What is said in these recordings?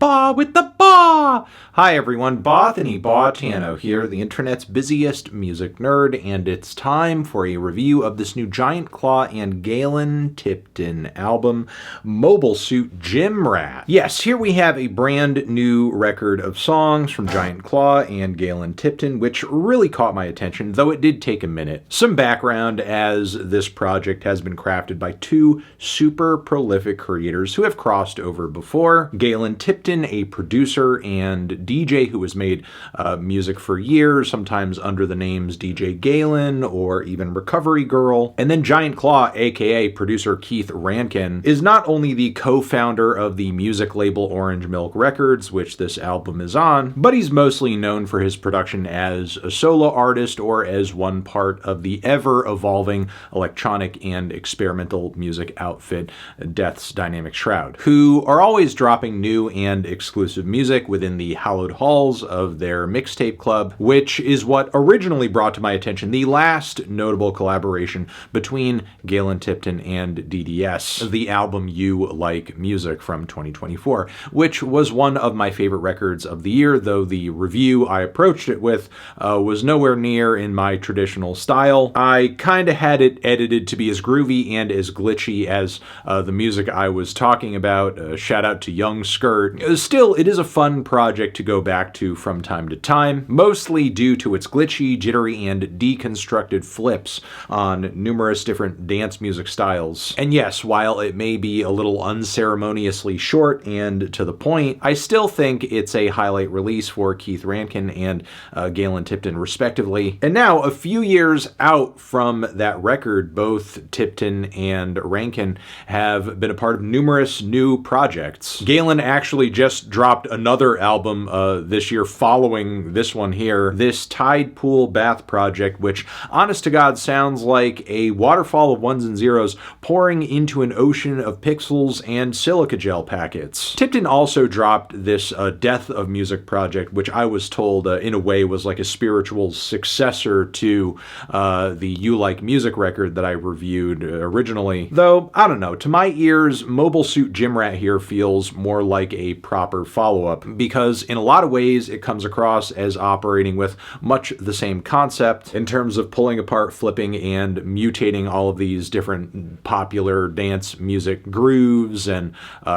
Ba with the ba! Hi everyone, Bothany Botano here, the internet's busiest music nerd, and it's time for a review of this new Giant Claw and Galen TIPTON album, Mobile Suit Gym Rat. Yes, here we have a brand new record of songs from Giant Claw and Galen TIPTON, which really caught my attention, though it did take a minute. Some background, as this project has been crafted by two super prolific creators who have crossed over before. Galen TIPTON, a producer and DJ who has made music for years, sometimes under the names DJ Galen or even Recovery Girl. And then Giant Claw, aka producer Keith Rankin, is not only the co-founder of the music label Orange Milk Records, which this album is on, but he's mostly known for his production as a solo artist or as one part of the ever-evolving electronic and experimental music outfit Death's Dynamic Shroud, who are always dropping new and exclusive music within the hallowed halls of their mixtape club, which is what originally brought to my attention the last notable collaboration between Galen TIPTON and DDS, the album You Like Music from 2024, which was one of my favorite records of the year, though the review I approached it with was nowhere near in my traditional style. I kinda had it edited to be as groovy and as glitchy as the music I was talking about. Shout out to Young Skirt. Still, it is a fun project to go back to from time to time, mostly due to its glitchy, jittery, and deconstructed flips on numerous different dance music styles. And yes, while it may be a little unceremoniously short and to the point, I still think it's a highlight release for Keith Rankin and Galen TIPTON respectively. And now, a few years out from that record, both TIPTON and Rankin have been a part of numerous new projects. Galen actually just dropped another album this year following this one here, this Tide Pool Bath project, which honest to God sounds like a waterfall of ones and zeros pouring into an ocean of pixels and silica gel packets. TIPTON also dropped this Death of Music project, which I was told in a way was like a spiritual successor to the You Like Music record that I reviewed originally. Though, I don't know, to my ears, Mobile Suit Gym Rat here feels more like a proper follow-up, because in a lot of ways it comes across as operating with much the same concept in terms of pulling apart, flipping, and mutating all of these different popular dance music grooves and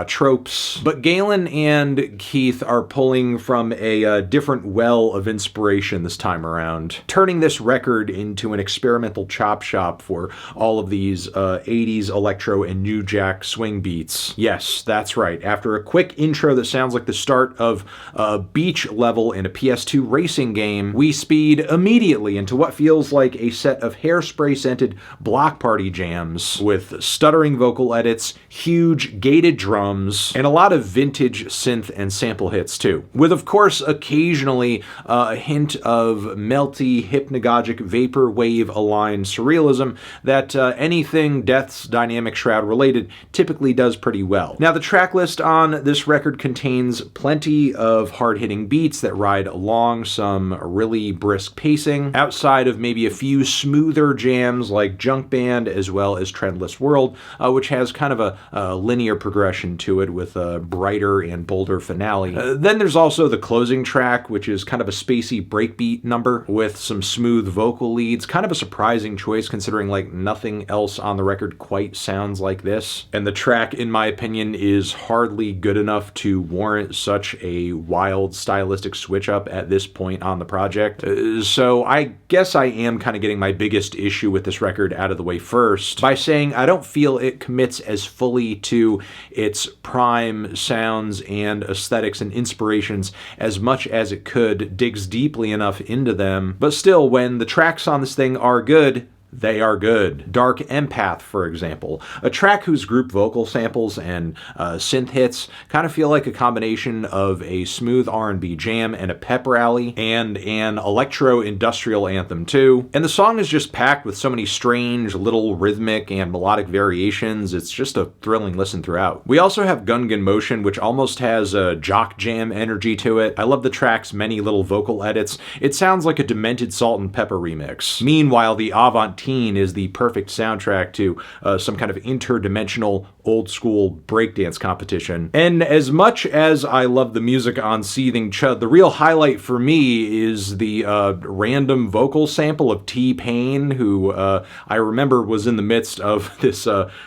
tropes. But Galen and Keith are pulling from a different well of inspiration this time around, turning this record into an experimental chop shop for all of these 80s electro and new jack swing beats. Yes, that's right. After a quick intro that sounds like the start of a beach level in a PS2 racing game, we speed immediately into what feels like a set of hairspray-scented block party jams with stuttering vocal edits, huge gated drums, and a lot of vintage synth and sample hits too, with of course occasionally a hint of melty, hypnagogic, vaporwave-aligned surrealism that anything Death's Dynamic Shroud related typically does pretty well. Now, the track list on this record contains plenty of hard-hitting beats that ride along some really brisk pacing, outside of maybe a few smoother jams like Junk Band as well as Trendless World, which has kind of a linear progression to it with a brighter and bolder finale. Then there's also the closing track, which is kind of a spacey breakbeat number with some smooth vocal leads, kind of a surprising choice considering like nothing else on the record quite sounds like this. And the track, in my opinion, is hardly good enough to warrant such a wild stylistic switch up at this point on the project. So I guess I am kind of getting my biggest issue with this record out of the way first by saying I don't feel it commits as fully to its prime sounds and aesthetics and inspirations as much as it could, digs deeply enough into them. But still, when the tracks on this thing are good, they are good. Dark Empath, for example, a track whose group vocal samples and synth hits kind of feel like a combination of a smooth R&B jam and a pep rally and an electro-industrial anthem too. And the song is just packed with so many strange little rhythmic and melodic variations. It's just a thrilling listen throughout. We also have Gungan Motion, which almost has a jock jam energy to it. I love the track's many little vocal edits. It sounds like a Demented Salt and Pepper remix. Meanwhile, the AVANT-TEEN is the perfect soundtrack to some kind of interdimensional old school breakdance competition. And as much as I love the music on Seething Chud, the real highlight for me is the random vocal sample of T-Pain, who I remember was in the midst of this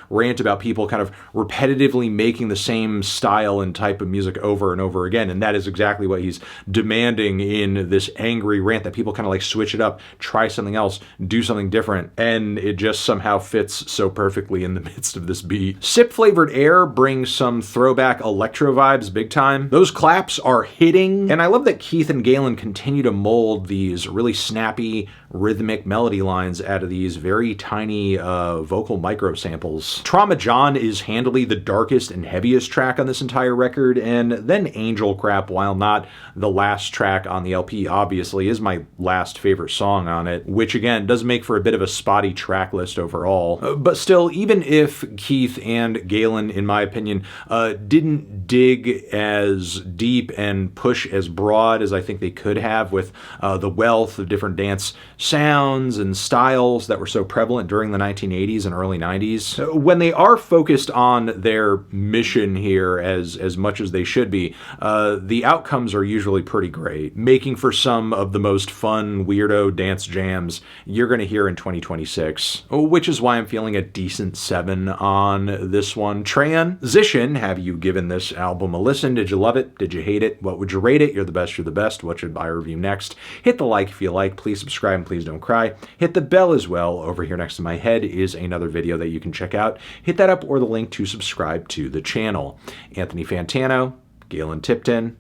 rant about people kind of repetitively making the same style and type of music over and over again. And that is exactly what he's demanding in this angry rant, that people kind of like switch it up, try something else, do something different. And it just somehow fits so perfectly in the midst of this beat. Sip Flavored Air brings some throwback electro vibes big time. Those claps are hitting. And I love that Keith and Galen continue to mold these really snappy, rhythmic melody lines out of these very tiny vocal micro samples. Trauma John is handily the darkest and heaviest track on this entire record, and then Angel Crap, while not the last track on the LP, obviously is my last favorite song on it, which again does make for a bit of a spotty track list overall. But still, even if Keith and Galen, in my opinion, didn't dig as deep and push as broad as I think they could have with the wealth of different dance sounds and styles that were so prevalent during the 1980s and early 90s, when they are focused on their mission here as much as they should be, the outcomes are usually pretty great, making for some of the most fun, weirdo dance jams you're going to hear in 2026, which is why I'm feeling a decent 7 on this one. Transition, have you given this album a listen? Did you love it? Did you hate it? What would you rate it? You're the best, you're the best. What should I review next? Hit the like if you like. Please subscribe and please don't cry. Hit the bell as well. Over here next to my head is another video that you can check out. Hit that up or the link to subscribe to the channel. Anthony Fantano, Galen TIPTON,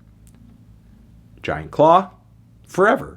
Giant Claw, forever.